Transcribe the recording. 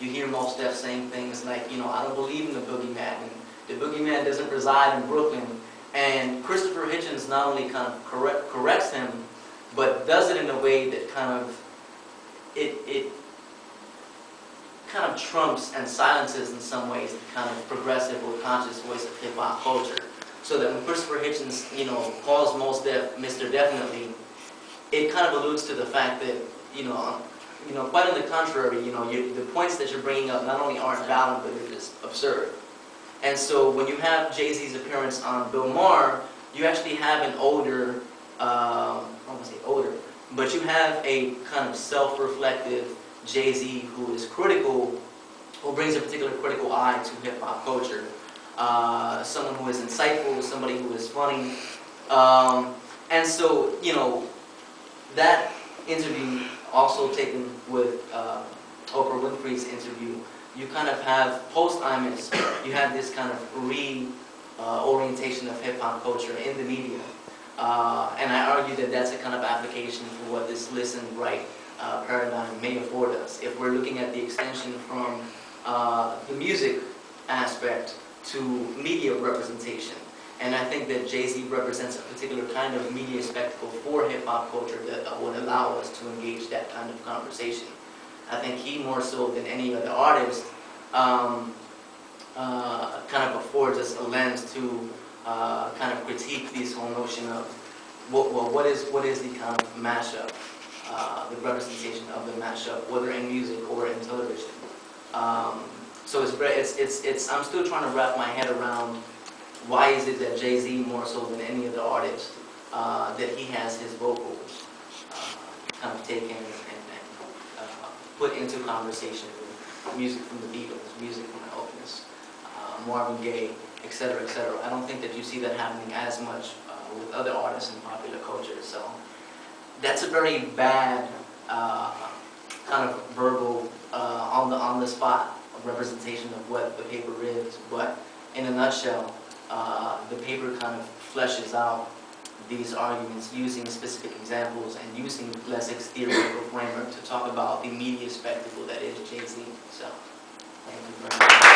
you hear Mos Def saying things like, I don't believe in the boogeyman, and the boogeyman doesn't reside in Brooklyn. And Christopher Hitchens not only kind of corrects him, but does it in a way that it kind of trumps and silences in some ways the kind of progressive or conscious voice of hip-hop culture. So that when Christopher Hitchens, calls Mos Def Mr. Definitely, it kind of alludes to the fact that, quite on the contrary, the points that you're bringing up not only aren't valid, but they're just absurd. And so when you have Jay-Z's appearance on Bill Maher, you actually have an older, I don't want to say older, but you have a kind of self-reflective Jay-Z who is critical, who brings a particular critical eye to hip-hop culture. Someone who is insightful, somebody who is funny. And so, that interview also taken with Oprah Winfrey's interview, you kind of have, post-Imus, you have this kind of re-orientation of hip-hop culture in the media. And I argue that that's a kind of application for what this listen, write paradigm may afford us. If we're looking at the extension from the music aspect to media representation. And I think that Jay-Z represents a particular kind of media spectacle for hip-hop culture that would allow us to engage that kind of conversation. I think he, more so than any other artist, kind of affords us a lens to kind of critique this whole notion of what is the kind of mashup, the representation of the mashup, whether in music or in television. So I'm still trying to wrap my head around why is it that Jay-Z, more so than any other artist, that he has his vocals kind of taken and put into conversation with music from the Beatles, music from Elvis, Marvin Gaye, etc., etc. I don't think that you see that happening as much with other artists in popular culture. So that's a very bad kind of verbal, on the spot representation of what the paper is. But in a nutshell, the paper kind of fleshes out these arguments using specific examples and using Lessig's theoretical framework to talk about the media spectacle that is Jay-Z. So, thank you very much.